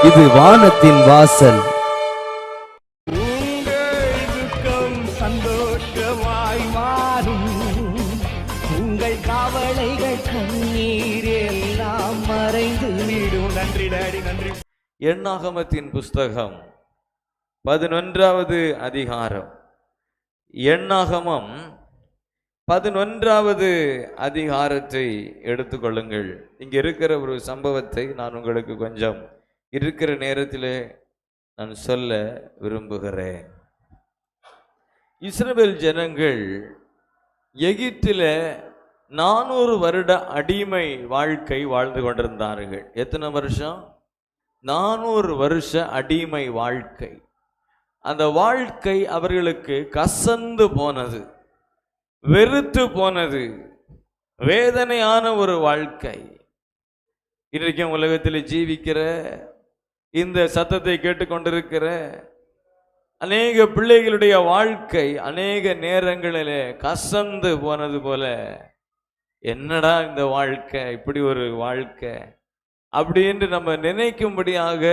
இது வானத்தின் வாசல். உங்கள் துக்கம் சந்தோஷமாய் மாறும், உங்கள் கவலைகள் கண்ணீர் எல்லாம் மறைந்து விடும். நன்றி டாடி, நன்றி. எண்ணாகமத்தின் புஸ்தகம் 11வது அதிகாரம். எண்ணாகமம் 11வது அதிகாரத்தை எடுத்துக்கொள்ளுங்கள். இங்கே இருக்கிற ஒரு சம்பவத்தை நான் உங்களுக்கு கொஞ்சம் இருக்கிற நேரத்திலே நான் சொல்ல விரும்புகிறேன். இஸ்ரவேல் ஜனங்கள் எகிப்தில் 400 வருட அடிமை வாழ்க்கை வாழ்ந்து கொண்டிருந்தார்கள். எத்தனை வருஷம்? 400 வருஷ அடிமை வாழ்க்கை. அந்த வாழ்க்கை அவர்களுக்கு கசந்து போனது, வெறுத்து போனது, வேதனையான ஒரு வாழ்க்கை. இன்றைக்கும் உலகத்தில் ஜீவிக்கிற, இந்த சத்தத்தை கேட்டுக்கொண்டிருக்கிற அநேக பிள்ளைகளுடைய வாழ்க்கை அநேக நேரங்களிலே கசந்து போனது போல, என்னடா இந்த வாழ்க்கை, இப்படி ஒரு வாழ்க்கை அப்படின்னு நம்ம நினைக்கும்படியாக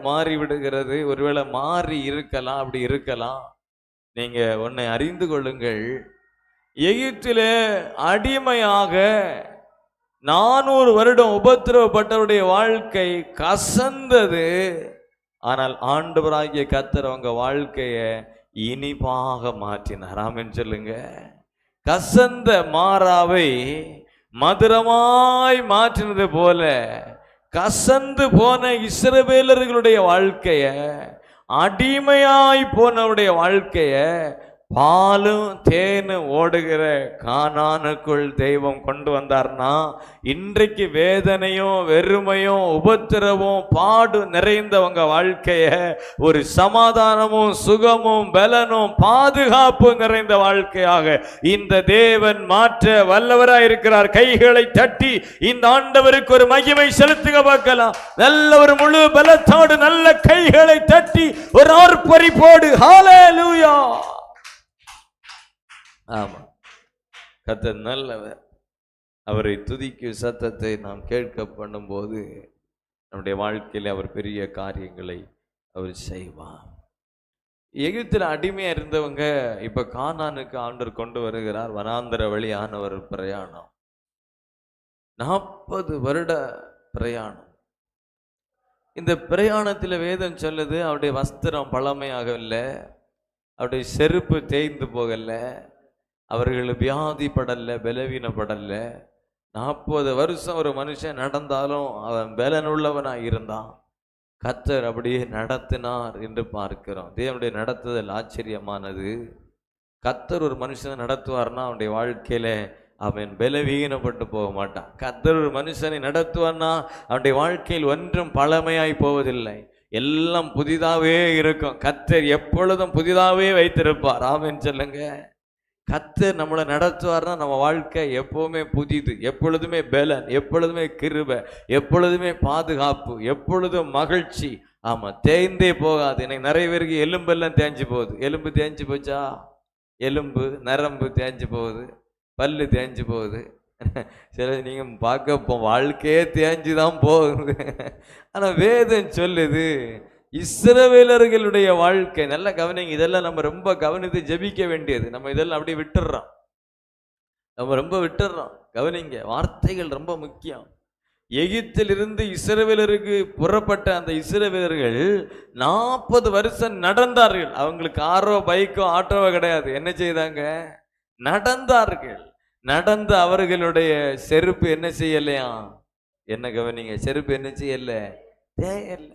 மாறிவிடுகிறது. ஒருவேளை மாறி இருக்கலாம், அப்படி இருக்கலாம். நீங்க ஒன்னை அறிந்து கொள்ளுங்கள், எகிப்திலே அடிமையாக 400 வருடம் உபத்திரவப்பட்டவருடைய வாழ்க்கை கசந்தது. ஆனால் ஆண்டவராகிய கர்த்தர் அவங்க வாழ்க்கையை இனிப்பாக மாற்றினார். ஆமென் சொல்லுங்க. கசந்த மாறாவை மதுரமாய் மாற்றினது போல கசந்து போன இஸ்ரவேலர்களுடைய வாழ்க்கைய, அடிமையாய் போனவருடைய வாழ்க்கைய பாலும் தேனும் ஓடுகிற கானானுக்குள் தெய்வம் கொண்டு வந்தார்னா, இன்றைக்கு வேதனையும் வெறுமையும் உபத்திரவும் பாடு நிறைந்தவங்க வாழ்க்கைய ஒரு சமாதானமும் சுகமும் பலனும் பாதுகாப்பு நிறைந்த வாழ்க்கையாக இந்த தேவன் மாற்ற வல்லவராய் இருக்கிறார். கைகளை தட்டி இந்த ஆண்டவருக்கு ஒரு மகிமை செலுத்துக பார்க்கலாம். நல்ல ஒரு முழு பலத்தோடு நல்ல கைகளை தட்டி ஒரு ஆர்ப்பரிப்போடு ஹல்லேலூயா. ஆமா, கர்த்தர் நல்லவர். அவரை துதிக்கும் சத்தத்தை நாம் கேட்க பண்ணும்போது நம்முடைய வாழ்க்கையில் அவர் பெரிய காரியங்களை அவர் செய்வார். எகிப்தில் அடிமையா இருந்தவங்க இப்ப கானானுக்கு ஆண்டவர் கொண்டு வருகிறார். வனாந்தர வழியான ஒரு பிரயாணம், 40 வருட பிரயாணம். இந்த பிரயாணத்தில் வேதம் சொல்லுது, அவருடைய வஸ்திரம் பழமையாகவில்லை, அவருடைய செருப்பு தேய்ந்து போகல, அவர்கள் வியாதிப்படல, பலவீனப்படல. 40 வருஷம் ஒரு மனுஷன் நடந்தாலும் அவன் பலனுள்ளவனாக இருந்தான். கர்த்தர் அப்படியே நடத்தினார் என்று பார்க்கிறோம். தேவனுடைய நடத்துதல் ஆச்சரியமானது. கர்த்தர் ஒரு மனுஷனை நடத்துவார்னா அவனுடைய வாழ்க்கையில அவன் பலவீனப்பட்டு போக மாட்டான். கர்த்தர் ஒரு மனுஷனை நடத்துவார்னா அவனுடைய வாழ்க்கையில் ஒன்றும் பழமையாய் போவதில்லை, எல்லாம் புதிதாகவே இருக்கும். கர்த்தர் எப்பொழுதும் புதிதாகவே வைத்திருப்பார். ஆமென் சொல்லுங்க. கர்த்தர் நம்மளை நடத்துவார்னா நம்ம வாழ்க்கை எப்பவுமே புதிது, எப்பொழுதுமே பலன், எப்பொழுதுமே கிருபை, எப்பொழுதுமே பாதுகாப்பு, எப்பொழுதும் மகிழ்ச்சி. ஆமா, தேய்ந்தே போகாது. எனக்கு நிறைய பேருக்கு எலும்பெல்லாம் தேஞ்சு போகுது. எலும்பு தேஞ்சு போச்சா? எலும்பு நரம்பு தேஞ்சு போகுது, பல்லு தேஞ்சு போகுது. சில நீங்க பார்க்க வாழ்க்கையே தேஞ்சுதான் போகுது. ஆனா வேதம் சொல்லுது, இஸ்ரவேலர்களுடைய வாழ்க்கை நல்ல கவனிங்க. இதெல்லாம் நம்ம ரொம்ப கவனித்து ஜெபிக்க வேண்டியது. நம்ம இதெல்லாம் அப்படியே விட்டுடுறோம், நம்ம ரொம்ப விட்டுடுறோம். கவனிங்க, வார்த்தைகள் ரொம்ப முக்கியம். எகிப்திலிருந்து இஸ்ரவேலருக்கு புறப்பட்ட அந்த இஸ்ரவேலர்கள் 40 வருஷம் நடந்தார்கள். அவங்களுக்கு காரோ பைக்கோ ஆட்டோவோ கிடையாது. என்ன செய்தாங்க? நடந்தார்கள். நடந்த அவர்களுடைய செருப்பு என்ன செய்யலையா? என்ன கவனிங்க, செருப்பு என்ன செய்யல? தேயல்ல.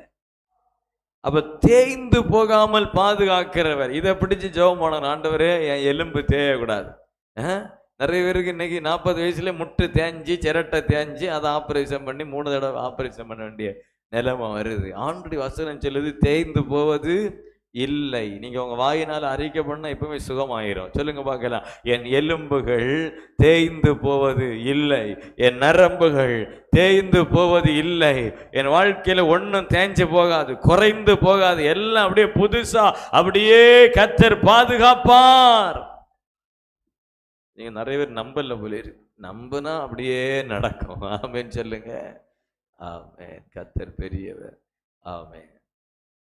அப்ப தேய்ந்து போகாமல் பாதுகாக்கிறவர். இதை பிடிச்சு ஜெபம் பண்ணணும், ஆண்டவரே என் எலும்பு தேயக்கூடாது. நிறைய பேருக்கு இன்னைக்கு 40 வயசுல முட்டு தேஞ்சி சிரட்டை தேஞ்சி அதை ஆப்ரேஷன் பண்ணி 3 தடவை ஆப்ரேஷன் பண்ண வேண்டிய நிலைமை வருது. ஆண்டுடைய வசனம் சொல்லுது, தேய்ந்து போவது இல்லை. நீங்க உங்க வாயினால அறிக்கை பண்ணா எப்பவுமே சுகமாயிரும். சொல்லுங்க பார்க்கலாம், என் எலும்புகள் தேய்ந்து போவது இல்லை, என் நரம்புகள் தேய்ந்து போவது இல்லை, என் வாழ்க்கையில ஒன்றும் தேஞ்சு போகாது, குறைந்து போகாது, எல்லாம் அப்படியே புதுசா அப்படியே கர்த்தர் பாதுகாப்பார். நீங்க நிறைய பேர் நம்பல போல இருக்கு. நம்புனா அப்படியே நடக்கும். ஆமென் சொல்லுங்க. ஆமென். கர்த்தர் பெரியவர். ஆமே.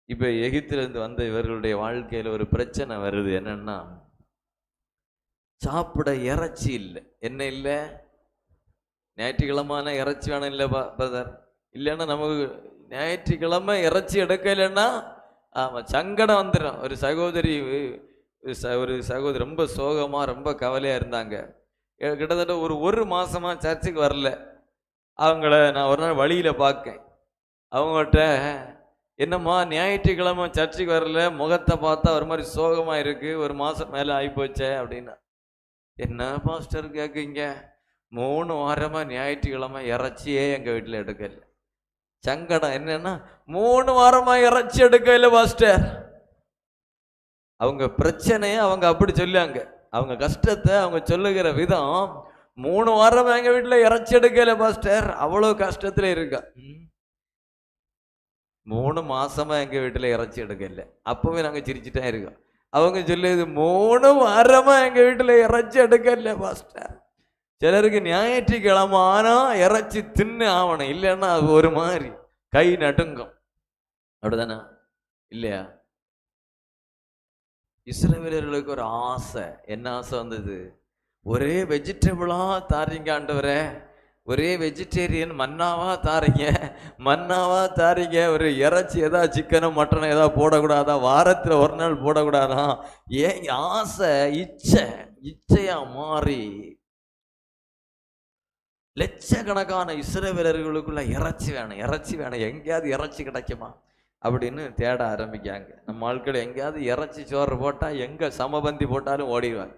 இப்ப எகிப்திலிருந்து வந்த இவர்களுடைய வாழ்க்கையில ஒரு பிரச்சனை வருது. என்னன்னா, சாப்பிட இறைச்சி இல்லை. என்ன இல்லை? ஞாயிற்றுக்கிழமான இறைச்சி வேணும் இல்லை பிரதர்? இல்லைன்னா நமக்கு ஞாயிற்றுக்கிழமை இறைச்சி எடுக்கலைன்னா ஆமாம் சங்கடம் வந்துடும். ஒரு சகோதரி ரொம்ப சோகமாக ரொம்ப கவலையாக இருந்தாங்க. கிட்டத்தட்ட ஒரு மாதமாக சர்ச்சுக்கு வரல. அவங்கள நான் ஒரு நாள் வழியில் பார்க்கேன். அவங்கள்ட்ட, என்னம்மா ஞாயிற்றுக்கிழமை சர்ச்சுக்கு வரல, முகத்தை பார்த்தா ஒரு மாதிரி சோகமாக இருக்குது, ஒரு மாதம் மேலே ஆகிப்போச்சே அப்படின்னா. என்ன பாஸ்டர் கேட்குங்க, 3 வாரமாக ஞாயிற்றுக்கிழமை இறைச்சியே எங்கள் வீட்டில் எடுக்கல. சங்கடம் என்னன்னா, 3 வாரமாக இறைச்சி எடுக்கல பாஸ்டர். அவங்க பிரச்சனையை அவங்க அப்படி சொல்லுவாங்க. அவங்க கஷ்டத்தை அவங்க சொல்லுகிற விதம், 3 வாரமாக எங்கள் வீட்டில் இறைச்சி எடுக்கல பாஸ்டர், அவ்வளோ கஷ்டத்தில் இருக்கா. 3 மாசமா எங்கள் வீட்டில் இறைச்சி எடுக்கல. அப்பவே நாங்கள் சிரிச்சுட்டே இருக்கோம். அவங்க சொல்லுது, 3 வாரமா எங்கள் வீட்டில் இறைச்சி எடுக்கல பாஸ்டர். சிலருக்கு ஞாயிற்றுக்கிழமை ஆனா இறைச்சி தின்னு ஆவணும், இல்லைன்னா அது ஒரு மாதிரி கை நடுங்கும். அப்படிதானே இல்லையா? இஸ்ரவேலர்களுக்கு ஒரு ஆசை. என்ன ஆசை வந்தது? ஒரே வெஜிடபிளா தாரீங்க ஆண்டவரே, ஒரே வெஜிடேரியன் மன்னாவா தாரீங்க, ஒரு இறைச்சி ஏதாவது சிக்கனோ மட்டனோ ஏதாவது போடக்கூடாதா? வாரத்தில் ஒரு நாள் போடக்கூடாதா? ஏன் ஆசை இச்சையா மாறி லட்சக்கணக்கான இஸ்ரவேலர்களுக்குள்ள இறைச்சி வேணும், எங்கேயாவது இறைச்சி கிடைக்குமா அப்படின்னு தேட ஆரம்பிக்காங்க. நம்ம ஆட்கள் எங்கேயாவது இறைச்சி சோறு போட்டால், எங்கே சமபந்தி போட்டாலும் ஓடிடுவாங்க.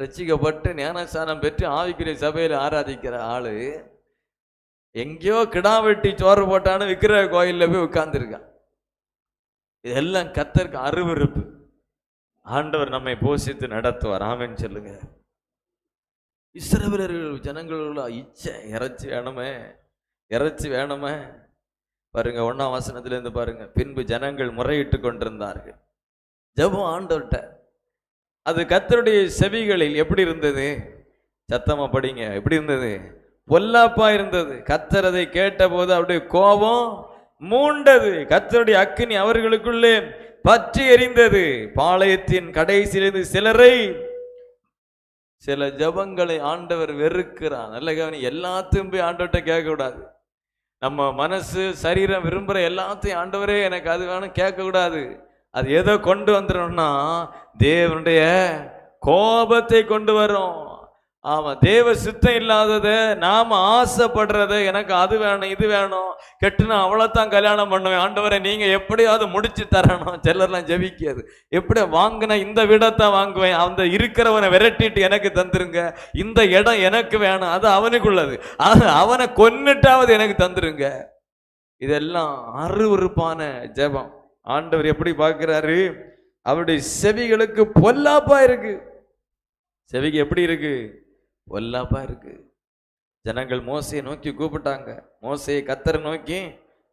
ரட்சிக்கப்பட்டு ஞானஸ்தானம் பெற்று ஆவிக்குரிய சபையில் ஆராதிக்கிற ஆளு எங்கேயோ கிடா வெட்டி சோறு போட்டான்னு விக்கிர கோயிலில் போய் உட்கார்ந்துருக்கான். இதெல்லாம் கர்த்தருக்கு அருவருப்பு. ஆண்டவர் நம்மை போஷித்து நடத்துவார். ஆமென் சொல்லுங்க. இஸ்ரவேலர்கள் ஜனங்களுள்ள இச்சை, இறைச்சி வேணுமே. பாருங்க 1ஆம் வசனத்திலிருந்து பாருங்க. பின்பு ஜனங்கள் முறையிட்டு கொண்டிருந்தார்கள். ஜெபம் ஆண்டவர்கிட்ட. அது கர்த்தருடைய செவிகளில் எப்படி இருந்தது? சத்தமா படிங்க. எப்படி இருந்தது? பொல்லாப்பா இருந்தது. கர்த்தர் அதை கேட்ட போது அவருடைய கோபம் மூண்டது. கர்த்தருடைய அக்கினி அவர்களுக்குள்ளே பற்றி எரிந்தது. பாளையத்தின் கடைசியிலிருந்து சில ஜபங்களை ஆண்டவர் வெறுக்கிறான். நல்ல கவனி. எல்லாத்தையும் போய் ஆண்டவர்கிட்ட கேட்க கூடாது. நம்ம மனசு சரீரம் விரும்புகிற எல்லாத்தையும் ஆண்டவரே எனக்கு அது வேணும் கேட்கக்கூடாது. அது எதோ கொண்டு வந்துடும்னா தேவனுடைய கோபத்தை கொண்டு வரும். ஆமா, தேவ சித்தம் இல்லாததை நாம ஆசைப்படுறத, எனக்கு அது வேணும் இது வேணும், கெட்டுனா அவ்வளோத்தான் கல்யாணம் பண்ணுவேன், ஆண்டவரை நீங்க எப்படியாவது முடிச்சு தரணும். சிலர்லாம் ஜெபிக்காது. எப்படி வாங்கின இந்த வீடத்தான் வாங்குவேன், அந்த இருக்கிறவனை விரட்டிட்டு எனக்கு தந்துருங்க, இந்த இடம் எனக்கு வேணும், அது அவனுக்குள்ளது, அவனை கொன்னுட்டாவது எனக்கு தந்துருங்க. இதெல்லாம் அருவருப்பான ஜெபம். ஆண்டவர் எப்படி பார்க்கிறாரு? அவருடைய செவிகளுக்கு பொல்லாப்பா இருக்கு. செவிக்கு எப்படி இருக்கு? பொல்லாப்பா இருக்கு. ஜனங்கள் மோசையை நோக்கி கூப்பிட்டாங்க. மோசையை கர்த்தரை நோக்கி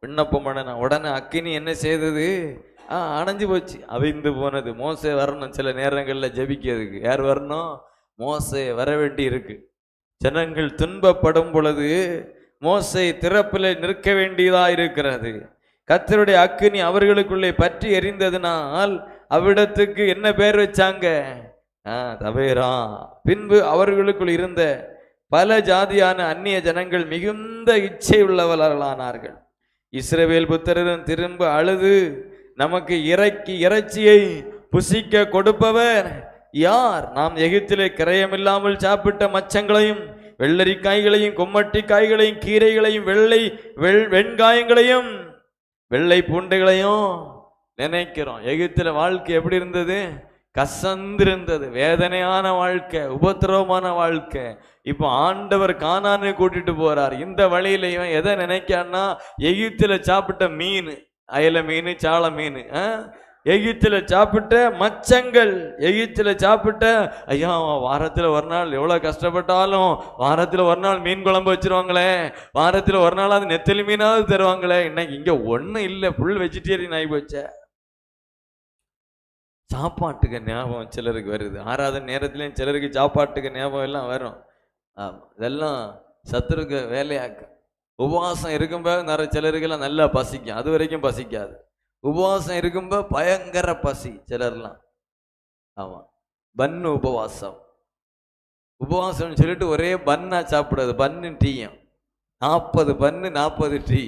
விண்ணப்பம் பண்ண உடனே அக்கினி என்ன செய்தது? அணைஞ்சு போச்சு, அவிந்து போனது. மோசே வரணும். சில நேரங்களில் ஜெபிக்கிறதுக்கு யார் வரணும்? மோசே வர வேண்டி இருக்கு. ஜனங்கள் துன்பப்படும் பொழுது மோசே திறப்பில் நிற்க வேண்டியதா இருக்கிறது. கர்த்தருடைய அக்கினி அவர்களுக்குள்ளே பற்றி எரிந்ததினால் அவ்விடத்துக்கு என்ன பேர் வச்சாங்க? தவேரா. பின்பு அவர்களுக்குள் இருந்த பல ஜாதியான அந்நிய ஜனங்கள் மிகுந்த இச்சை உள்ளவர்களானார்கள். இஸ்ரவேல் புத்திரரும் திரும்ப அழுது, நமக்கு இறைச்சியை புசிக்க கொடுப்பவர் யார்? நாம் எகிப்திலே கிரயமில்லாமல் சாப்பிட்ட மச்சங்களையும் வெள்ளரிக்காய்களையும் கொம்மட்டி காய்களையும் கீரைகளையும் வெண்காயங்களையும் வெள்ளை பூண்டுகளையும் நினைக்கிறோம். எகிப்தில வாழ்க்கை எப்படி இருந்தது? கசந்திருந்தது, வேதனையான வாழ்க்கை, உபத்திரவமான வாழ்க்கை. இப்போ ஆண்டவர் கானானை கூட்டிட்டு போறார். இந்த வழியில இவன் எதை நினைக்கான்னா, எகிப்தில சாப்பிட்ட மீன், அயல மீன், சால மீன், எகிப்தில சாப்பிட்ட மச்சங்கள், எகிப்தில சாப்பிட்ட, ஐயா வாரத்தில் ஒரு நாள் எவ்வளோ கஷ்டப்பட்டாலும் வாரத்தில் ஒரு நாள் மீன் குழம்பு வச்சிருவாங்களே, வாரத்தில் ஒரு நாள் அது நெத்தலி மீனாவது தருவாங்களே. இன்னைக்கு இங்கே ஒன்றும் இல்லை, ஃபுல் வெஜிடேரியன் ஆகி போச்ச. சாப்பாட்டுக்கு ஞாபகம் சிலருக்கு வருது. ஆராதனை நேரத்துலையும் சிலருக்கு சாப்பாட்டுக்கு ஞாபகம் எல்லாம் வரும். இதெல்லாம் சத்துருக்கு வேலையாக்க. உபவாசம் இருக்கும்போது நிறைய சிலருக்கெல்லாம் நல்லா பசிக்கும், அது வரைக்கும் பசிக்காது. உபவாசம் இருக்கும்போது பயங்கர பசி சிலர்லாம். ஆமா, பன்னு உபவாசம். உபவாசம்னு சொல்லிட்டு ஒரே பன்னா சாப்பிடாது, பன்னு டீயும், 40 பன்னு 40 டீ,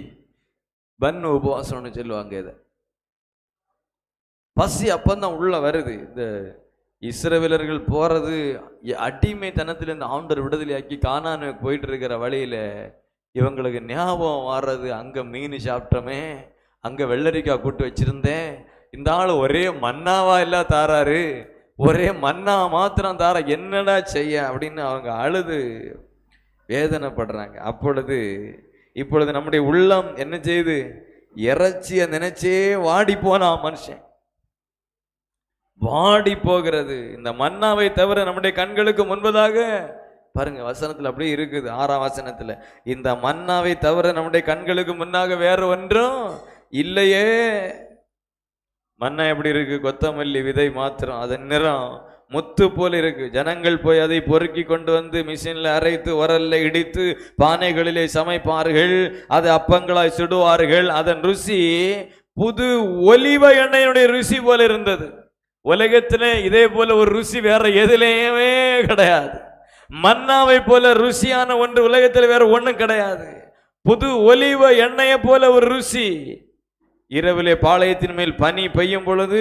பன்னு உபவாசம்னு சொல்லுவாங்க. இதை பசி அப்பந்தான் உள்ள வருது. இந்த இஸ்ரவேலர்கள் போறது அடிமைத்தனத்திலிருந்து ஆண்டவர் விடுதலையாக்கி கானானுக்கு போயிட்டு இருக்கிற வழியில இவங்களுக்கு ஞாபகம் வர்றது, அங்க மீன் சாப்பிட்டோமே, அங்க வெள்ளரிக்காய் கூட்டு வச்சிருந்தேன், இந்த ஆள் ஒரே மன்னாவா எல்லாம் தாராரு, ஒரே மன்னா மாத்திரம் தார, என்னடா செய்ய அப்படின்னு அவங்க அழுது வேதனைப்படுறாங்க. இப்பொழுது நம்முடைய உள்ளம் என்ன செய்யுது? இறைச்சிய நினைச்சே வாடி போனா மனுஷன், வாடி போகிறது. இந்த மன்னாவை தவிர நம்முடைய கண்களுக்கு முன்பதாக பாருங்க, வசனத்துல அப்படியே இருக்குது, 6ஆம் வசனத்துல, இந்த மன்னாவை தவிர நம்முடைய கண்களுக்கு முன்னாக வேற ஒன்றும் இல்லையே. மன்னா எப்படி இருக்கு? கொத்தமல்லி விதை மாத்திரம், அதன் நிறம் முத்து போல இருக்கு. ஜனங்கள் போய் அதை பொறுக்கி கொண்டு வந்து மிஷின்ல அரைத்து உரல்ல இடித்து பானைகளிலே சமைப்பார்கள், அதை அப்பங்களாய் சுடுவார்கள். அதன் ருசி புது ஒலிவ எண்ணெயுடைய ருசி போல இருந்தது. உலகத்திலே இதே போல ஒரு ருசி வேற எதுலேயுமே கிடையாது. மன்னாவை போல ருசியான ஒன்று உலகத்தில் வேற ஒன்றும் கிடையாது. புது ஒலிவ எண்ணெயை போல ஒரு ருசி. இரவிலே பாளையத்தின் மேல் பனி பெய்யும் பொழுது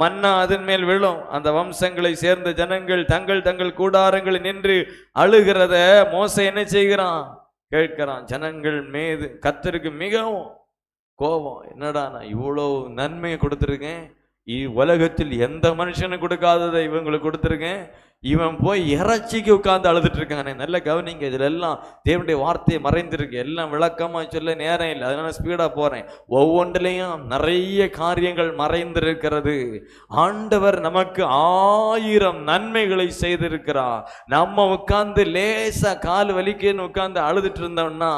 மன்னா அதன் மேல் விழும். அந்த வம்சங்களை சேர்ந்த ஜனங்கள் தங்கள் தங்கள் கூடாரங்களில் நின்று அழுகிறத மோசே என்ன செய்கிறான்? கேட்கிறான். ஜனங்கள் மீது கர்த்தருக்கு மிகவும் கோபம். என்னடா, நான் இவ்வளோ நன்மையை கொடுத்துருக்கேன், உலகத்தில் எந்த மனுஷனும் கொடுக்காததை இவங்களுக்கு கொடுத்துருக்கேன், இவன் போய் இறைச்சிக்கு உட்கார்ந்து அழுதுட்டு இருக்கானே. நல்ல கவனிங்க, இதுல எல்லாம் தேவனுடைய வார்த்தையை மறைந்திருக்கு. எல்லாம் விளக்கமா சொல்ல நேரம் இல்லை, அதனால ஸ்பீடா போறேன். ஒவ்வொன்றிலையும் நிறைய காரியங்கள் மறைந்திருக்கிறது. ஆண்டவர் நமக்கு 1000 நன்மைகளை செய்திருக்கிறார். நம்ம உட்கார்ந்து லேசா கால் வலிக்கன்னு உட்கார்ந்து அழுதுட்டு இருந்தோம்னா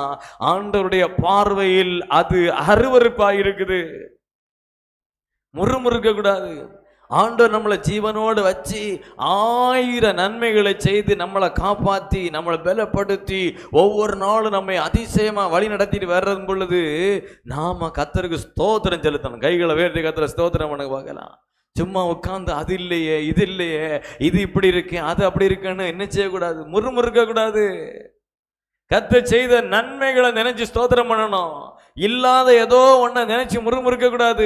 ஆண்டவருடைய பார்வையில் அது அருவருப்பா இருக்குது. முறுமுறுக்க கூடாது. ஆண்டவர் நம்மளை ஜீவனோடு வச்சு 1000 நன்மைகளை செய்து நம்மளை காப்பாற்றி நம்மளை பலப்படுத்தி ஒவ்வொரு நாளும் நம்மை அதிசயமா வழி நடத்திட்டு வர்றது பொழுது நாம கர்த்தருக்கு ஸ்தோத்திரம் செலுத்தணும். கைகளை வேண்டி கர்த்தரை ஸ்தோத்திரம் பண்ண பார்க்கலாம். சும்மா உட்கார்ந்து அது இல்லையே, இது இல்லையே, இது இப்படி இருக்கு, அது அப்படி இருக்குன்னு என்ன செய்யக்கூடாது? முறுமுறுக்க கூடாது. கர்த்தர் செய்த நன்மைகளை நினைச்சு ஸ்தோத்திரம் பண்ணணும். இல்லாத ஏதோ ஒன்ன நினைச்சு முறுமுறுக்க கூடாது.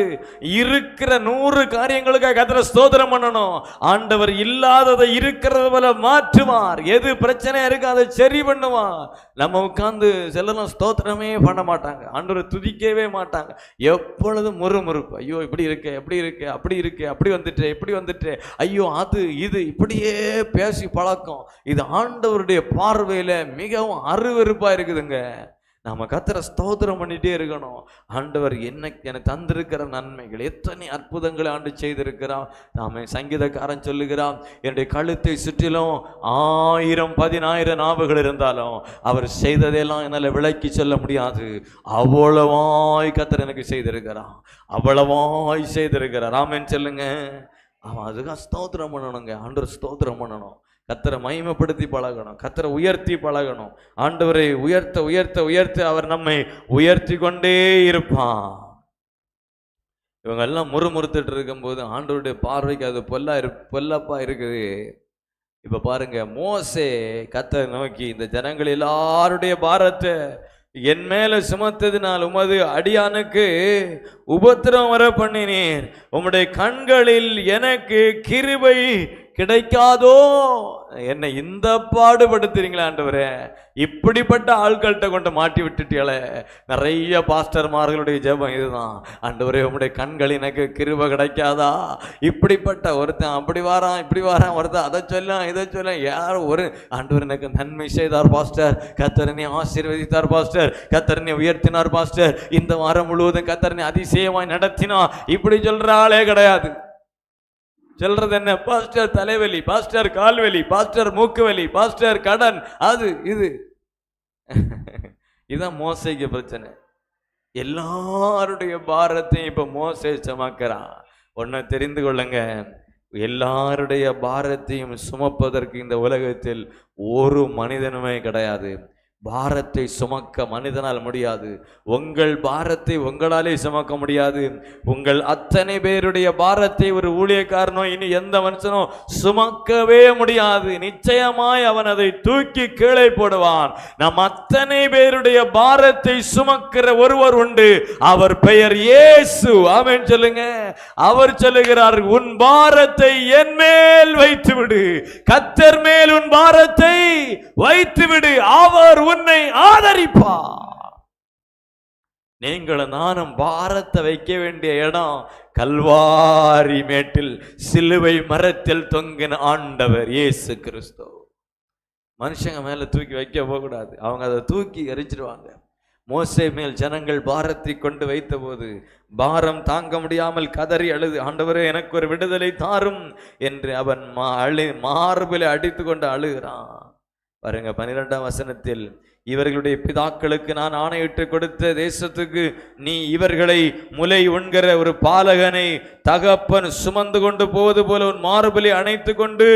இருக்கிற 100 காரியங்களுக்காக கர்த்தரை ஸ்தோத்திரம் பண்ணணும். ஆண்டவர் இல்லாததை இருக்கிறது போல மாற்றுவார். எது பிரச்சனையா இருக்கு அதை சரி பண்ணுவார். நம்ம உட்கார்ந்து செல்லலாம் ஸ்தோத்திரமே பண்ண மாட்டாங்க, ஆண்டவரை துதிக்கவே மாட்டாங்க. எப்பொழுதும் முறுமுறுப்பு. ஐயோ இப்படி இருக்கு, எப்படி இருக்கு, அப்படி இருக்கு, அப்படி வந்துட்டு, இப்படி வந்துட்டு, ஐயோ அது இது, இப்படியே பேசி பழக்கம். இது ஆண்டவருடைய பார்வையில மிகவும் அருவருப்பா இருக்குதுங்க. நாம கர்த்தரை ஸ்தோத்திரம் பண்ணிட்டே இருக்கணும். ஆண்டவர் எனக்கு தந்திருக்கிற நன்மைகள் எத்தனை அற்புதங்களை ஆண்டு செய்திருக்கிறான். நாம சங்கீதக்காரன் சொல்லுகிறான், என்னுடைய கழுத்தை சுற்றிலும் 1000-10,000 நாவுகள் இருந்தாலும் அவர் செய்ததெல்லாம் என்னால் விளக்கி சொல்ல முடியாது. அவ்வளவாய் கர்த்தர் எனக்கு செய்திருக்கிறான், அவ்வளவாய் செய்திருக்கிறார். ஆமென் சொல்லுங்க. அவன் அதுக்காக ஸ்தோத்திரம் பண்ணணுங்க. ஆண்டவர் ஸ்தோத்திரம் பண்ணணும். கர்த்தரை மகிமைப்படுத்தி பழகணும், கர்த்தரை உயர்த்தி பழகணும். ஆண்டவரை உயர்த்த உயர்த்த உயர்த்த அவர் நம்மை உயர்த்தி கொண்டே இருப்பான். இவங்க எல்லாம் முறுமுறுத்துட்டு இருக்கும்போது ஆண்டவருடைய பார்வைக்கு அது பொல்லப்பா இருக்குது. இப்ப பாருங்க, மோசே கர்த்தரை நோக்கி, இந்த ஜனங்கள் எல்லாருடைய பாரத்தை என் மேல சுமத்ததினால் உமது அடியானுக்கு உபத்திரம் வர பண்ணினீர், உம்முடைய கண்களில் எனக்கு கிருபை கிடைக்காதோ? என்னை இந்த பாடுபடுத்துறீங்களா ஆண்டவரே? இப்படிப்பட்ட ஆட்கள்கிட்ட கொண்டு மாட்டி விட்டுட்டீங்களே. நிறைய பாஸ்டர்மார்களுடைய ஜெபம் இதுதான், ஆண்டவரே உம்முடைய கண்கள் எனக்கு கிருபை கிடைக்காதா? இப்படிப்பட்ட ஒருத்தன் அப்படி வாரான், இப்படி வாரான், ஒருத்தன் அதை சொல்லலாம், இதை சொல்ல. யார் ஒரு ஆண்டவர் எனக்கு நன்மை செய்தார் பாஸ்டர், கர்த்தரனை ஆசீர்வதித்தார் பாஸ்டர், கர்த்தரனை உயர்த்தினார் பாஸ்டர், இந்த வாரம் முழுவதும் கர்த்தரனை அதிசயமாய் நடத்தினார், இப்படி சொல்ற ஆளே கிடையாது. சொல்றது என்ன? பாஸ்டர் தலைவலி, பாஸ்டர் கால்வலி, பாஸ்டர் மூக்குவலி, பாஸ்டர் கடன், அது இது. இதுதான் மோசேக்கு பிரச்சனை. எல்லாருடைய பாரத்தையும் இப்ப மோசே சுமக்கிறான். ஒன்ன தெரிந்து கொள்ளுங்க, எல்லாருடைய பாரத்தையும் சுமப்பதற்கு இந்த உலகத்தில் ஒரு மனிதனுமே கிடையாது. பாரத்தை சுமக்க மனிதனால் முடியாது. உங்கள் பாரத்தை உங்களாலே சுமக்க முடியாது. உங்கள் அத்தனை பேருடைய பாரத்தை ஒரு ஊழியக்காரனோ இனி எந்த மனுஷனோ சுமக்கவே முடியாது. நிச்சயமாய் அவன் அதை தூக்கி கீழே போடுவான். நம் அத்தனை பேருடைய பாரத்தை சுமக்கிற ஒருவர் உண்டு, அவர் பெயர் இயேசு. ஆமென் சொல்லுங்க. அவர் சொல்லுகிறார், உன் பாரத்தை என் மேல் வைத்து விடு, கர்த்தர் மேல் உன் பாரத்தை வைத்து விடு, அவர் உன்னை ஆதரிப்பார். நீங்களும் நானும் பாரத்தை வைக்க வேண்டிய இடம் கல்வாரி மேட்டில் சிலுவை மரத்தில் தொங்கின ஆண்டவர் இயேசு கிறிஸ்து. மனுஷங்க மேல தூக்கி வைக்க போகக்கூடாது, அவங்க அதை தூக்கி எரிச்சிடுவாங்க. மோசே மேல் ஜனங்கள் பாரத்தை கொண்டு வைத்த போது பாரம் தாங்க முடியாமல் கதறி அழுது, ஆண்டவரே எனக்கு ஒரு விடுதலை தாரும் என்று அவன் மார்பிலே அடித்து கொண்டு அழுகிறான். பாருங்க 12ஆம் வசனத்தில், இவர்களுடைய பிதாக்களுக்கு நான் ஆணையிட்டு கொடுத்த தேசத்துக்கு நீ இவர்களை முலை உண்கிற ஒரு பாலகனை தகப்பன் சுமந்து கொண்டு போவது போல உன் மார்பிலை அணைத்து கொண்டு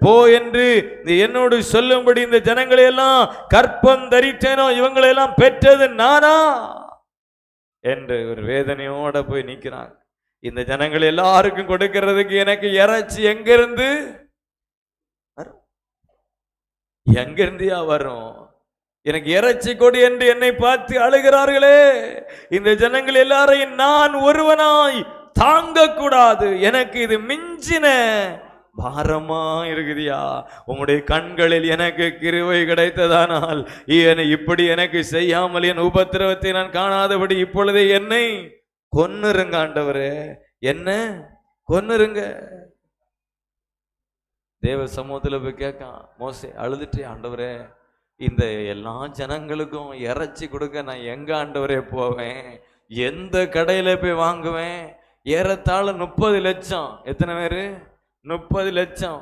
போ என்று என்னோடு சொல்லும்படி இந்த ஜனங்களை எல்லாம் கற்பம் தரித்தேனோ, இவங்களை எல்லாம் பெற்றது நானா என்று ஒரு வேதனையோட போய் நிற்கிறாங்க. இந்த ஜனங்கள் எல்லாருக்கும் கொடுக்கிறதுக்கு எனக்கு இறைச்சி எங்கிருந்து வரும்? எனக்கு இறைச்சி கொடி என்று என்னை பார்த்து அழுகிறார்களே. இந்த ஜனங்கள் எல்லாரையும் நான் ஒருவனாய் தாங்க கூடாது, எனக்கு இது மிஞ்சின பாரமா இருக்குதியா? உங்களுடைய கண்களில் எனக்கு கிருபை கிடைத்ததானால் இப்படி எனக்கு செய்யாமல் என் உபத்திரவத்தை நான் காணாதபடி இப்பொழுதே என்னை கொன்னுருங்க ஆண்டவரே, என்ன கொன்னுருங்க. தேவ சமூகத்தில் போய் கேட்கான் மோசே, அழுதுட்டு, ஆண்டவரே இந்த எல்லா ஜனங்களுக்கும் இறைச்சி கொடுக்க நான் எங்க ஆண்டவரே போவேன்? எந்த கடையில போய் வாங்குவேன்? ஏறத்தாழ 30 லட்சம். எத்தனை பேரு? 30 லட்சம்.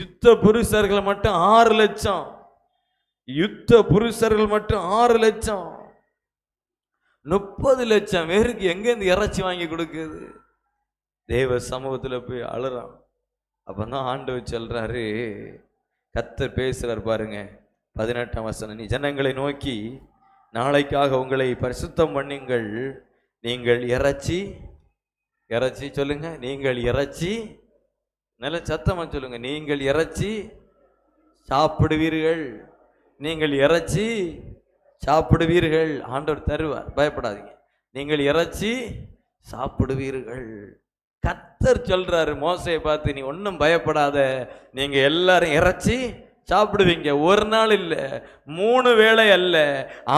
யுத்த புருஷர்கள் மட்டும் 6 லட்சம். யுத்த புருஷர்கள் மட்டும் 6 லட்சம். 30 லட்சம் பேருக்கு எங்க இருந்து இறைச்சி வாங்கி கொடுக்குது? தேவ சமூகத்துல போய் அழுறான். அப்பதான் ஆண்டவர் சொல்றாரு, கர்த்தர் பேசுறார் பாருங்க 18ஆம் வசனம், நீ ஜனங்களை நோக்கி நாளைக்காக உங்களை பரிசுத்தம் பண்ணுங்கள், நீங்கள் இறைச்சி சொல்லுங்க, நீங்கள் இறைச்சி, நல்ல சத்தமா சொல்லுங்க, நீங்கள் இறைச்சி சாப்பிடுவீர்கள், நீங்கள் இறைச்சி சாப்பிடுவீர்கள். ஆண்டவர் தருவார், பயப்படாதீங்க. நீங்கள் இறைச்சி சாப்பிடுவீர்கள். கர்த்தர் சொல்றாரு மோசையை பார்த்து, நீ ஒன்றும் பயப்படாத, நீங்க எல்லாரும் இறைச்சி சாப்பிடுவீங்க. ஒரு நாள் இல்ல, 3 வேளை அல்ல.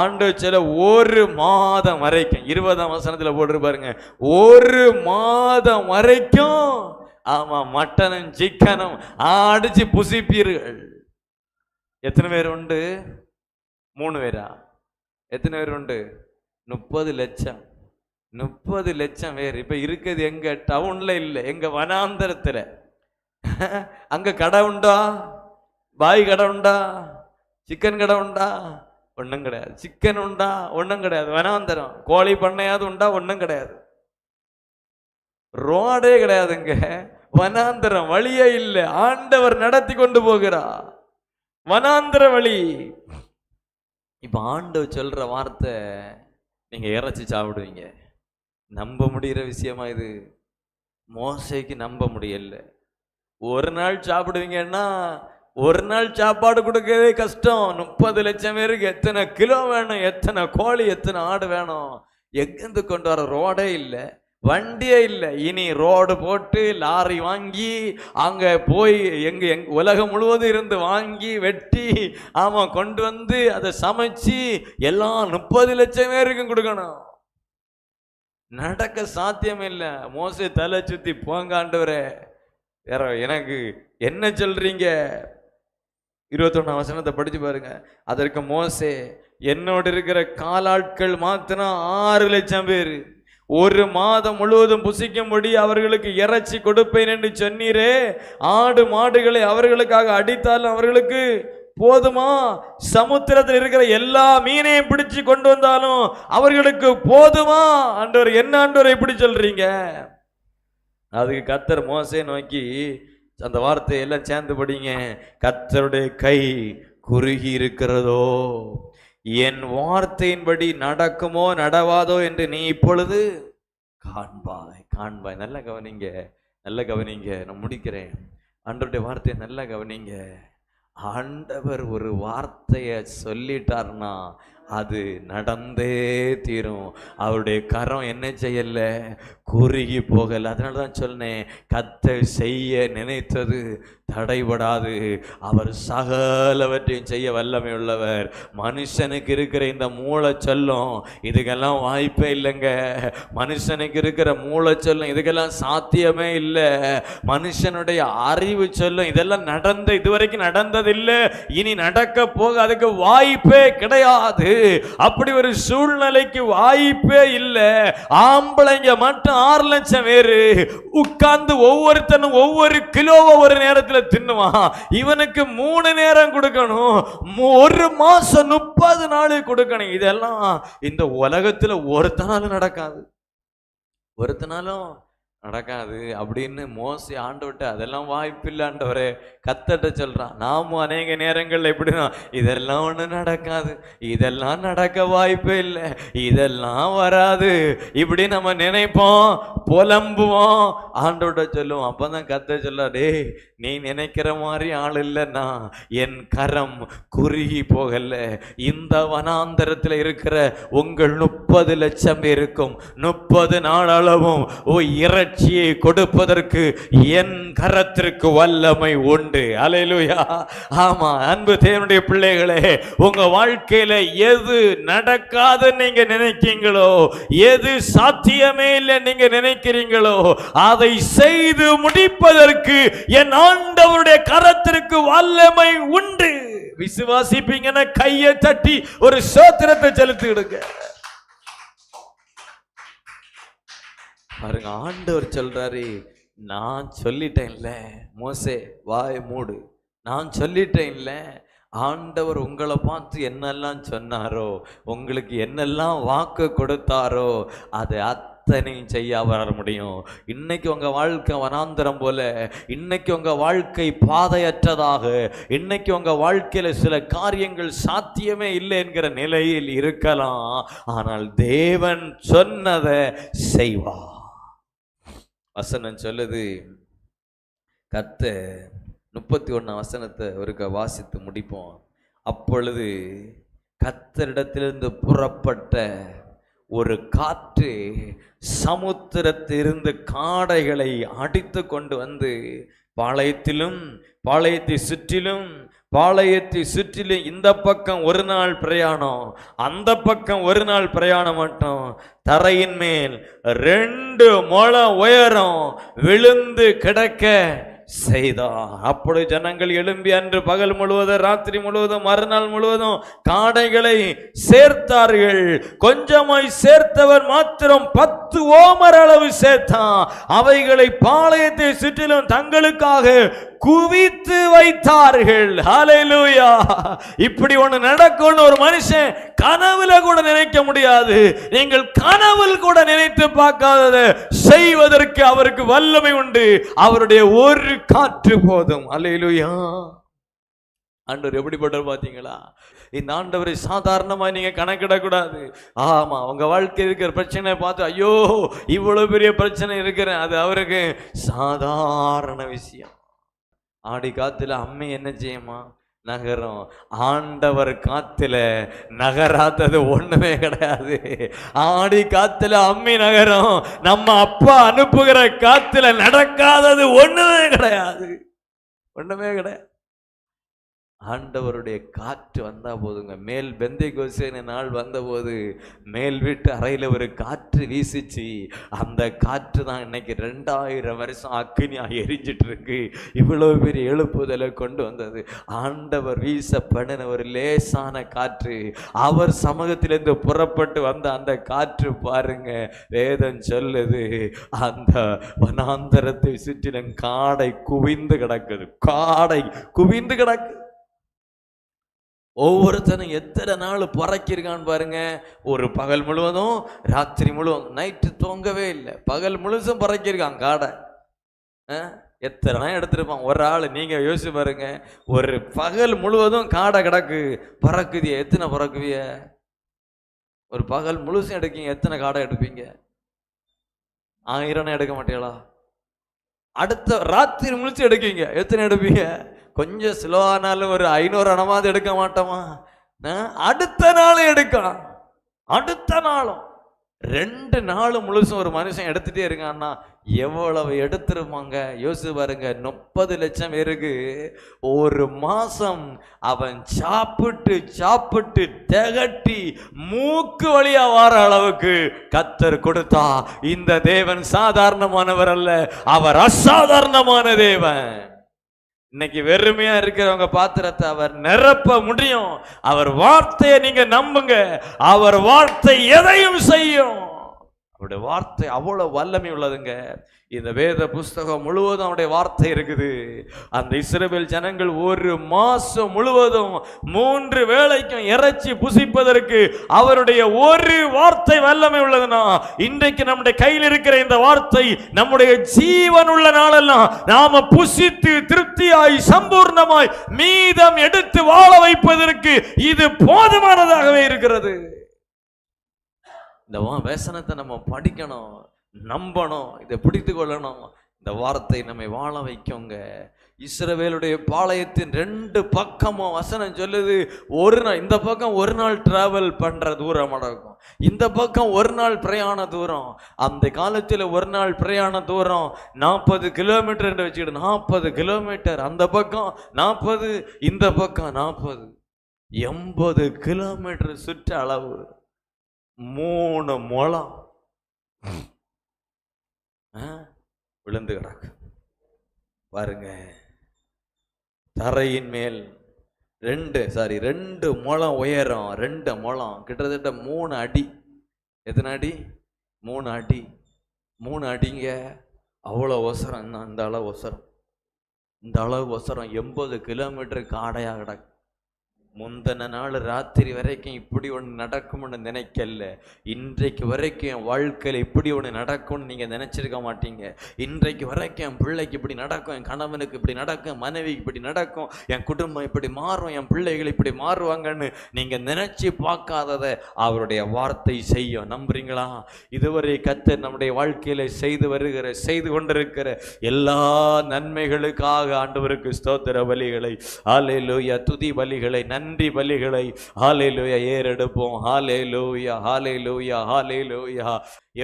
ஆண்டவர் சொல்ல 1 மாதம் வரைக்கும், 20ஆம் வசனத்துல போட்டிருப்பாருங்க, 1 மாதம் வரைக்கும் ஆமா மட்டனும் சிக்கனும் அடிச்சு புசிப்பீர்கள். எத்தனை பேர் உண்டு? 3 பேரா? எத்தனை பேர் உண்டு? 30 லட்சம். 30 லட்சம் பேர். இப்ப இருக்குது எங்க? டவுன்ல இல்ல, எங்க வனாந்தரத்துல. அங்க கடை உண்டா? பாய் கடை உண்டா? சிக்கன் கடை உண்டா? ஒன்றும் கிடையாது. சிக்கன் உண்டா? ஒன்றும் கிடையாது. வனாந்தரம். கோழி பண்ணையாவது உண்டா? ஒன்றும் கிடையாது. ரோடே கிடையாதுங்க, வனாந்தரம். வழியே இல்லை. ஆண்டவர் நடத்தி கொண்டு போகிறார், வனாந்தர வழி. இப்ப ஆண்டவர் சொல்ற வார்த்தை, நீங்க இறைச்சி சாப்பிடுவீங்க. நம்ப முடிகிற விஷயமா இது? மோசைக்கு நம்ப முடியல. 1 நாள் சாப்பிடுவீங்கன்னா 1 நாள் சாப்பாடு கொடுக்கவே கஷ்டம். 30 லட்சம் பேருக்கு எத்தனை கிலோ வேணும், எத்தனை கோழி, எத்தனை ஆடு வேணும்? எங்கிருந்து கொண்டு வர? ரோடே இல்லை, வண்டியே இல்லை. இனி ரோடு போட்டு லாரி வாங்கி அங்க போய் எங்க உலகம் முழுவதும் இருந்து வாங்கி வெட்டி ஆமா கொண்டு வந்து அதை சமைச்சு எல்லாம் 30 லட்சம் பேருக்கும் கொடுக்கணும். நடக்க சாத்தியம் இல்லை. மோசே தலை சுத்தி, போங்க ஆண்டவரே, வேற எனக்கு என்ன சொல்றீங்க? 21ஆம் வசனத்தை படிச்சு பாருங்க. அதற்கு மோசே, என்னோடு இருக்கிற காலாட்கள் மாத்திரம் 6 லட்சம் பேர் 1 மாதம் முழுவதும் புசிக்கும்படி அவர்களுக்கு இறைச்சி கொடுப்பேன் என்று சொன்னீரே, ஆடு மாடுகளை அவர்களுக்காக அடித்தாலும் அவர்களுக்கு போதுமா? சமுத்திரத்தில் இருக்கிற எல்லா மீனையும் பிடிச்சு கொண்டு வந்தாலும் அவர்களுக்கு போதுமா? ஆண்டவர், என்ன ஆண்டவர் இப்படி சொல்றீங்க? அதுக்கு கர்த்தர் மோசே நோக்கி, அந்த வார்த்தையை எல்லாம் சேர்ந்து படிங்க, கர்த்தருடைய கை குறுகி இருக்கிறதோ, என் வார்த்தையின்படி நடக்குமோ நடவாதோ என்று நீ இப்பொழுது காண்பாய். காண்பாய். நல்ல கவனிங்க, நல்ல கவனிங்க. நான் முடிக்கிறேன். ஆண்டவருடைய வார்த்தையை நல்ல கவனிங்க. ஆண்டவர் ஒரு வார்த்தையை சொல்லிட்டார்னா அது நடந்தே தீரும். அவருடைய கரம் என்ன செய்யல, குறுகி போகல. அதனால தான் சொன்னேன், கர்த்தர் செய்ய நினைத்தது தடைபடாது. அவர் சகலவற்றையும் செய்ய வல்லமை உள்ளவர். மனுஷனுக்கு இருக்கிற இந்த மூளை சொல்லும் இதுக்கெல்லாம் வாய்ப்பே இல்லைங்க. மனுஷனுக்கு இருக்கிற மூளை சொல்லும் இதுக்கெல்லாம் சாத்தியமே இல்லை. மனுஷனுடைய அறிவு சொல்லும் இதெல்லாம் இதுவரைக்கும் நடந்ததில்லை, இனி நடக்க போக அதுக்கு வாய்ப்பே கிடையாது. அப்படி ஒரு சூழ்நிலைக்கு வாய்ப்பே இல்லை. ஆம்பளைங்க மட்டும் 6 லட்சம் பேரு உட்கார்ந்து ஒவ்வொருத்தனும் ஒவ்வொரு கிலோவை ஒரு நேரத்தில் தின்னுவான். இவனுக்கு 3 நேரம் கொடுக்கணும், 1 மாசம் 30 நாள் கொடுக்கணும். இதெல்லாம் இந்த உலகத்துல ஒருத்தனாலும் நடக்காது, ஒருத்தனாலும் நடக்காது அப்படின்னு மோசே ஆண்டவர்கிட்ட அதெல்லாம் வாய்ப்பில்லை ஆண்டவரே கர்த்தர்ட்ட சொல்றான். நாமும் அநேக நேரங்கள்ல எப்படிதான் இதெல்லாம் ஒண்ணு நடக்காது, இதெல்லாம் நடக்க வாய்ப்பே இல்லை, இதெல்லாம் வராது இப்படி நம்ம நினைப்போம், புலம்புவோம். ஆண்டவர்கிட்ட சொல்லுவோம். அப்பதான் கர்த்தர் சொல்றாரு, நீ நினைக்கிற மாதிரி ஆள் இல்லைன்னா என் கரம் குறுகி போகல. இந்த வனாந்தரத்தில் இருக்கிற உங்கள் 30 லட்சம் பேருக்கும் 30 நாள் அளவும் இறைச்சியை கொடுப்பதற்கு என் கரத்திற்கு வல்லமை உண்டு. அல்லேலூயா. ஆமா அன்பு தேவனுடைய பிள்ளைகளே, உங்க வாழ்க்கையில எது நடக்காதுன்னு நீங்க நினைக்கிறீங்களோ, எது சாத்தியமே இல்லை நீங்க நினைக்கிறீங்களோ, அதை செய்து முடிப்பதற்கு என் ஆண்டவருடைய கரத்திற்கு வல்லமை உண்டு. விசுவாசிப்பீங்கன்னா கையை தட்டி ஒரு ஸ்தோத்திரத்தை செலுத்திடுங்க. பாருங்க, ஆண்டவர் சொல்றாரு, நான் சொல்லிட்டேன் இல்ல மோசே வாய் மூடு, நான் சொல்லிட்டேன் இல்ல. ஆண்டவர் உங்களை பார்த்து என்னெல்லாம் சொன்னாரோ, உங்களுக்கு என்னெல்லாம் வாக்கு கொடுத்தாரோ அதை அத்தனையும் செய்ய வர முடியும். இன்னைக்கு உங்க வாழ்க்கை வனாந்தரம் போல, இன்னைக்கு உங்க வாழ்க்கை பாதையற்றதாக, இன்னைக்கு உங்க வாழ்க்கையில சில காரியங்கள் சாத்தியமே இல்லை என்கிற நிலையில் இருக்கலாம். ஆனால் தேவன் சொன்னதை செய்வார். வசனம் சொல்லுது, கர்த்தர் 31 வசனத்தை ஒருக்க வாசித்து முடிப்போம். அப்பொழுது கர்த்தரிடத்திலிருந்து புறப்பட்ட ஒரு காற்று சமுத்திரத்திலிருந்து காடைகளை அடித்து கொண்டு வந்து பாளையத்தை சுற்றிலும் இந்த பக்கம் 1 நாள் பிரயாணம், அந்த பக்கம் 1 நாள் பிரயாணம் மட்டும் தரையின் மேல் 2 முழம் உயரம் விழுந்து கிடக்க செய்தார். அப்பொழுது ஜனங்கள் எழும்பி அன்று பகல் முழுவதும் ராத்திரி முழுவதும் மறுநாள் முழுவதும் காடைகளை சேர்த்தார்கள். கொஞ்சமாய் சேர்த்தவர் மாத்திரம் 10 ஓமர் அளவு சேர்த்தான். அவைகளை பாளையத்தை சுற்றிலும் தங்களுக்காக குவித்து வைத்தார்கள். ஹல்லேலூயா. இப்படி ஒண்ணு நடக்கும்னு ஒரு மனுஷன் கனவுல கூட நினைக்க முடியாது. நீங்கள் கனவுல கூட நினைத்து பார்க்காததை செய்வதற்கு அவருக்கு வல்லமை உண்டு. அவருடைய ஒரு காற்று போதும். ஹல்லேலூயா. ஆண்டவர் எப்படிப்பட்டவர் பாத்தீங்களா? இந்த ஆண்டவரை சாதாரணமா நீங்க கணக்கிடக்கூடாது. ஆமா, உங்க வாழ்க்கை இருக்கிற பிரச்சனை பார்த்து ஐயோ இவ்வளவு பெரிய பிரச்சனை இருக்கிறேன், அது அவருக்கு சாதாரண விஷயம். ஆடி காத்துல அம்மை என்ன செய்யுமா? நகரம். ஆண்டவர் காத்துல நகராதது ஒண்ணுமே கிடையாது. ஆடி காத்துல அம்மி நகரம். நம்ம அப்பா அனுப்புகிற காத்துல நடக்காதது ஒண்ணுமே கிடையாது, ஒண்ணுமே கிடையாது. ஆண்டவருடைய காற்று வந்தா போதுங்க. மேல் பெந்தைக்கோஸ்தே நாள் வந்தபோது மேல் வீட்டு அறையில் ஒரு காற்று வீசிச்சு. அந்த காற்று தான் இன்னைக்கு 2000 வருஷம் அக்கினியாக எரிஞ்சிட்டு இருக்கு. இவ்வளவு பெரிய எழுப்புதலை கொண்டு வந்தது. ஆண்டவர் வீச பண்ணின ஒரு லேசான காற்று, அவர் சமூகத்திலிருந்து புறப்பட்டு வந்த அந்த காற்று பாருங்க. வேதம் சொல்லுது, அந்த வனாந்தரத்தை சுற்றிலும் காடை குவிந்து கிடக்குது. காடை குவிந்து கிடக்கு. ஒவ்வொருத்தனும் எத்தனை நாள் புறக்கிருக்கான்னு பாருங்க. ஒரு பகல் முழுவதும் ராத்திரி முழுவதும், நைட்டு தூங்கவே இல்லை, பகல் முழுசும் புறக்கிருக்கான் காடை. எத்தனை எடுத்திருப்பான் ஒரு ஆள். நீங்க யோசிச்சு பாருங்க, ஒரு பகல் முழுவதும் காடை கிடக்கு, பறக்குதிய, எத்தனை பறக்குவிய? ஒரு பகல் முழுசும் எடுக்கீங்க, எத்தனை காடை எடுப்பீங்க? 1000 எடுக்க மாட்டீங்களா? அடுத்த ராத்திரி முழிச்சு எடுக்கீங்க, எத்தனை எடுப்பீங்க? கொஞ்சம் ஸ்லோவானாலும் ஒரு 500 அணமாவது எடுக்க மாட்டோமா? அடுத்த நாளும் எடுக்கலாம், அடுத்த நாளும் 2 நாள் முழுசும் ஒரு மனுஷன் எடுத்துட்டே இருக்கான்னா எவ்வளவு எடுத்துருப்பாங்க யோசிச்சு பாருங்க. 30 லட்சம் பேருக்கு ஒரு மாசம் அவன் சாப்பிட்டு சாப்பிட்டு திகட்டி மூக்கு வழியா வார அளவுக்கு கர்த்தர் கொடுத்தா. இந்த தேவன் சாதாரணமானவர் அல்ல, அவர் அசாதாரணமான தேவன். இன்னைக்கு வெறுமையா இருக்கிறவங்க பாத்திரத்தை அவர் நிரப்ப முடியும். அவர் வார்த்தையை நீங்க நம்புங்க, அவர் வார்த்தை எதையும் செய்யும். அவருடைய வார்த்தை அவ்வளவு வல்லமை உள்ளதுங்க. இந்த வேத புஸ்தகம் முழுவதும் அவருடைய வார்த்தை இருக்குது. அந்த இஸ்ரவேல் ஜனங்கள் ஒரு மாசம் முழுவதும் 3 வேளைக்கும் இறைச்சி புசிப்பதற்கு அவருடைய ஒரு வார்த்தை வல்லமை உள்ளதுன்னா, இன்றைக்கு நம்முடைய கையில் இருக்கிற இந்த வார்த்தை நம்முடைய ஜீவன் உள்ள நாளெல்லாம் நாம புசித்து திருப்தியாய் சம்பூர்ணமாய் மீதம் எடுத்து வாழ வைப்பதற்கு இது போதுமானதாகவே இருக்கிறது. இந்த வசனத்தை நம்ம படிக்கணும், நம்பணும், இதை பிடித்து கொள்ளணும். இந்த வார்த்தை நம்மை வாழ வைக்குங்க. இஸ்ரவேலுடைய பாளையத்தின் 2 பக்கமும் வசனம் சொல்லுது, ஒரு நாள் இந்த பக்கம் ஒரு நாள் டிராவல் பண்ற தூரம் நடக்கும், இந்த பக்கம் ஒரு நாள் பிரயாண தூரம். அந்த காலத்தில் ஒரு நாள் பிரயாண தூரம் 40 கிலோமீட்டர் என்று வச்சுக்கிட்டு 40 கிலோமீட்டர், அந்த பக்கம் 40, இந்த பக்கம் 40, 80 கிலோமீட்டர் சுற்ற அளவு. 3 முழம் விழுந்து கிடக்கு பாருங்க. தரையின் மேல் 2 முழம் உயரம், 2 முழம், கிட்டத்தட்ட 3 அடி. எத்தனை அடி? 3 அடி. 3 அடிங்க. அவ்வளோ ஒசரம், அந்த அளவு ஒசரம், இந்த அளவு ஒசரம். 80 கிலோமீட்டருக்கு ஆடையாக கிடக்கு. முந்தின நாள் ராத்திரி வரைக்கும் இப்படி ஒன்று நடக்கும்னு நினைக்கல. இன்றைக்கு வரைக்கும் என் வாழ்க்கையில் இப்படி ஒன்று நடக்கும்னு நீங்கள் நினச்சிருக்க மாட்டீங்க. இன்றைக்கு வரைக்கும் என் பிள்ளைக்கு இப்படி நடக்கும், என் கணவனுக்கு இப்படி நடக்கும், மனைவிக்கு இப்படி நடக்கும், என் குடும்பம் இப்படி மாறும், என் பிள்ளைகள் இப்படி மாறுவாங்கன்னு நீங்கள் நினச்சி பார்க்காததை அவருடைய வார்த்தை செய்யும். நம்புறீங்களா? இதுவரை கர்த்தர் நம்முடைய வாழ்க்கையில் செய்து கொண்டிருக்கிற எல்லா நன்மைகளுக்காக ஆண்டவருக்கு ஸ்தோத்திர பலிகளை, ஹல்லேலூயா, துதி பலிகளை, நன்றி பலிகளை ஹல்லேலூயா ஏறெடுப்போம். ஹல்லேலூயா, ஹல்லேலூயா, ஹல்லேலூயா.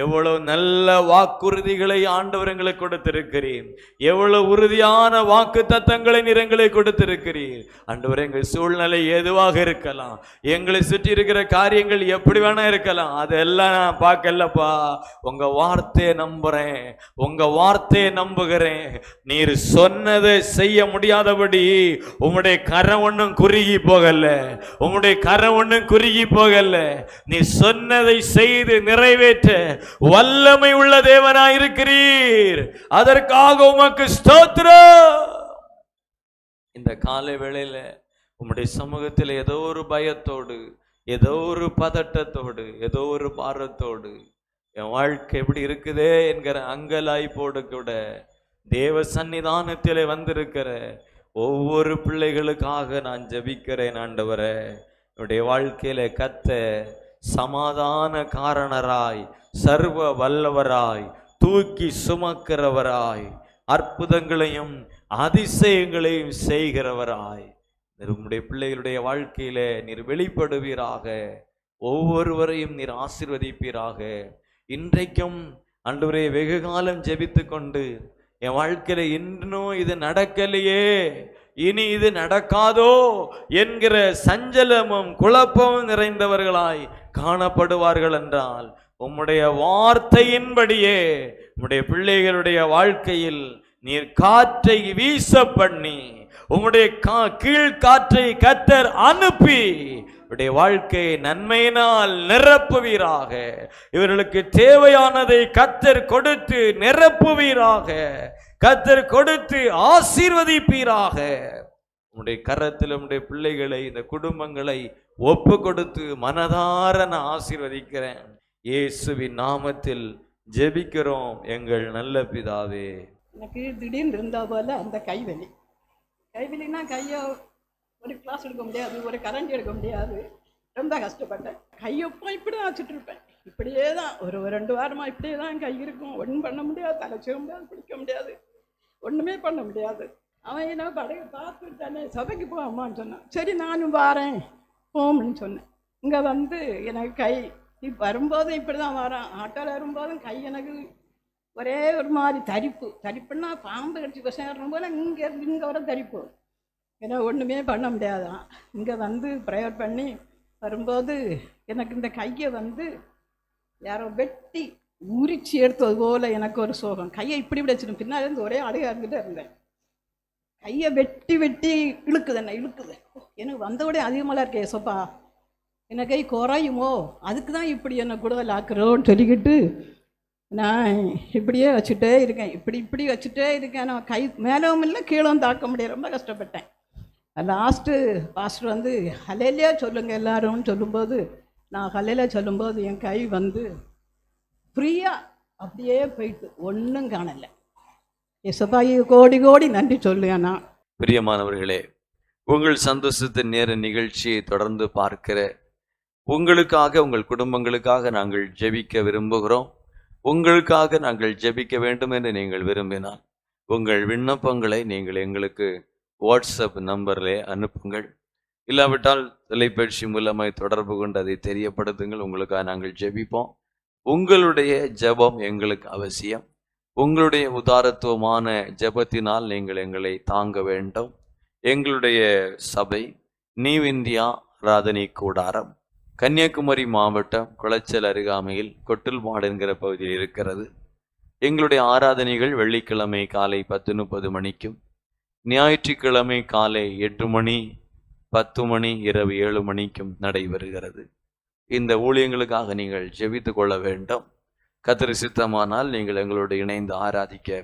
எவ்வளவு நல்ல வாக்குறுதிகளை ஆண்டவர் எங்களுக்கு கொடுத்திருக்கிறீர். எவ்வளவு உறுதியான வாக்கு தத்தங்களை நிறங்களை கொடுத்திருக்கிறீர். ஆண்டவர், எங்கள் சூழ்நிலை எதுவாக இருக்கலாம், எங்களை சுற்றி இருக்கிற காரியங்கள் எப்படி வேணா இருக்கலாம், அதெல்லாம் நான் பார்க்கலப்பா. உங்க வார்த்தையை நம்புறேன், உங்க வார்த்தையை நம்புகிறேன். நீர் சொன்னதை செய்ய முடியாதபடி உம்முடைய கரம் ஒன்றும் குறுகி போகல, உம்முடைய கரம் ஒன்றும் குறுகி போகல. நீ சொன்னதை செய்து நிறைவேற்ற வல்லமை உள்ள தேவனாயிருக்கிறீர். அதற்காக உமக்கு ஸ்தோத்திரம். இந்த காலை வேளையில உம்முடைய சமூகத்தில் ஏதோ ஒரு பயத்தோடு, ஏதோ ஒரு பதட்டத்தோடு, ஏதோ ஒரு பாரத்தோடு என் வாழ்க்கை எப்படி இருக்குதே என்கிற அங்கலாய்ப்போடு கூட தேவ சன்னிதானத்திலே வந்திருக்கிற ஒவ்வொரு பிள்ளைகளுக்காக நான் ஜெபிக்கிறேன். ஆண்டவரே, என்னுடைய வாழ்க்கையில கர்த்தர் சமாதான காரணராய், சர்வ வல்லவராய், தூக்கி சுமக்கிறவராய், அற்புதங்களையும் அதிசயங்களையும் செய்கிறவராய் உம்முடைய பிள்ளைகளுடைய வாழ்க்கையில நீர் வெளிப்படுவீராக. ஒவ்வொருவரையும் நீர் ஆசீர்வதிப்பீராக. இன்றைக்கும் ஆண்டவரே வெகு காலம் ஜெபித்து கொண்டு என் வாழ்க்கையில இன்னும் இது நடக்கலையே, இனி இது நடக்காதோ என்கிற சஞ்சலமும் குழப்பமும் நிறைந்தவர்களாய் காணப்படுவார்கள் என்றால், உம்முடைய வார்த்தையின்படியே உம்முடைய பிள்ளைகளுடைய வாழ்க்கையில் நீர் காற்றை வீச பண்ணி, உம்முடைய கீழ் காற்றை கர்த்தர் அனுப்பி இவருடைய வாழ்க்கையை நன்மையினால் நிரப்புவீராக. இவர்களுக்கு தேவையானதை கர்த்தர் கொடுத்து நிரப்புவீராக. கர்த்தர் கொடுத்து ஆசீர்வதிப்பீராக. உம்முடைய கரத்தில் உம்முடைய பிள்ளைகளை, இந்த குடும்பங்களை ஒப்பு கொடுத்து மனதார நான் ஆசீர்வதிக்கிறேன். இயேசுவின் நாமத்தில் ஜெபிக்கிறோம் எங்கள் நல்ல பிதாவே. எனக்கு திடீர்னு இருந்தா போல் அந்த கைவலினா கையை ஒரு கிளாஸ் எடுக்க முடியாது, ஒரு கரண்டி எடுக்க முடியாது, ரொம்ப கஷ்டப்பட்டேன். கையொப்பம் இப்படி தான் வச்சுட்டு இருப்பேன். இப்படியே தான் ஒரு 2 வாரமாக இப்படியே தான் கை இருக்கும். ஒன்றும் பண்ண முடியாது, தலைச்சிக்க முடியாது, பிடிக்க முடியாது, ஒன்றுமே பண்ண முடியாது. அவன் என்ன பார்த்துட்டானே சபைக்கு போவான்னு சொன்னான். சரி நானும் வாரேன் போம்னு சொன்னேன். இங்கே வந்து எனக்கு கை வரும்போதும் இப்படி தான் வரான். ஆட்டோவில் வரும்போதும் கை எனக்கு ஒரே ஒரு மாதிரி தரிப்புன்னா பாம்பு கடிச்சு பசங்க போல இங்கே வர தரிப்பு. ஏன்னா ஒன்றுமே பண்ண முடியாதான். இங்கே வந்து ப்ரேயர் பண்ணி வரும்போது எனக்கு இந்த கையை வந்து யாரோ வெட்டி உரிச்சு எடுத்தது போல் எனக்கு ஒரு சோகம். கையை இப்படி வச்சுடும். பின்னாடி இருந்து ஒரே அழுகா இருந்துகிட்டே இருந்தேன். கையை வெட்டி இழுக்குது, என்ன இழுக்குது. எனக்கு வந்தவுடனே அதிகமாக இருக்கே சொப்பா, எனக்கு கை குறையுமோ, அதுக்கு தான் இப்படி என்னை கூடுதல் ஆக்குறோன்னு சொல்லிக்கிட்டு நான் இப்படியே வச்சுட்டே இருக்கேன். இப்படி வச்சுட்டே இருக்கேன். நான் கை மேலவும் இல்லை கீழும் தாக்க முடியாது, ரொம்ப கஷ்டப்பட்டேன். லாஸ்ட்டு பாஸ்டர் வந்து ஹல்லேலூயா சொல்லுங்கள் எல்லாரும் சொல்லும்போது, நான் ஹல்லேலூயா சொல்லும்போது என் கை வந்து ஃப்ரீயாக அப்படியே போயிட்டு ஒன்றும் காணலை. எசப்பாயி கோடி கோடி நன்றி சொல்லுவேன். நான் பிரியமானவர்களே, உங்கள் சந்தோஷத்தின் நேர நிகழ்ச்சியை தொடர்ந்து பார்க்கிற உங்களுக்காக, உங்கள் குடும்பங்களுக்காக நாங்கள் ஜெபிக்க விரும்புகிறோம். உங்களுக்காக நாங்கள் ஜெபிக்க வேண்டும் என்று நீங்கள் விரும்பினால் உங்கள் விண்ணப்பங்களை நீங்கள் எங்களுக்கு வாட்ஸ்அப் நம்பரில் அனுப்புங்கள். இல்லாவிட்டால் தொலைபேசி மூலமாய் தொடர்பு கொண்டு அதை தெரியப்படுத்துங்கள். உங்களுக்காக நாங்கள் ஜெபிப்போம். உங்களுடைய ஜெபம் எங்களுக்கு அவசியம். உங்களுடைய உதாரத்துவமான ஜெபத்தினால் நீங்கள் எங்களை தாங்க வேண்டும். எங்களுடைய சபை நியூ இந்தியா ஆராதனை கூடாரம் கன்னியாகுமரி மாவட்டம் குளச்சல் அருகாமையில் கொட்டில்மாடு என்கிற பகுதியில் இருக்கிறது. எங்களுடைய ஆராதனைகள் வெள்ளிக்கிழமை காலை 10:30 மணிக்கும், ஞாயிற்றுக்கிழமை காலை 8 மணி, 10 மணி, இரவு 7 மணிக்கும் நடைபெறுகிறது. இந்த ஊழியங்களுக்காக நீங்கள் ஜெபித்து கொள்ள வேண்டும். கர்த்தர் சித்தமானால் நீங்கள் எங்களோடு இணைந்து ஆராதிக்க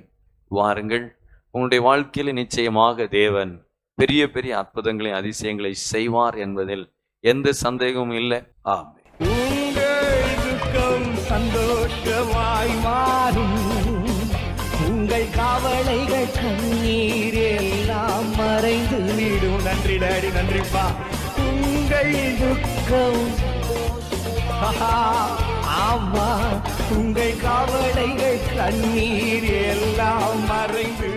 வாருங்கள். உங்களுடைய வாழ்க்கையில் நிச்சயமாக தேவன் பெரிய பெரிய அற்புதங்களை அதிசயங்களை செய்வார் என்பதில் எந்த சந்தேகமும் இல்லை. ஆமென். உங்கள் துக்கம் சந்தோஷமாய் மாறும், உங்கள் கவலைகள் கண்ணீர் எல்லாம் மறைந்து விடும். நன்றி டாடி, நன்றிப்பா. உங்கள் துக்கம் ஆமா, உங்கள் கவலைகள் கண்ணீர் எல்லாம் மறைந்து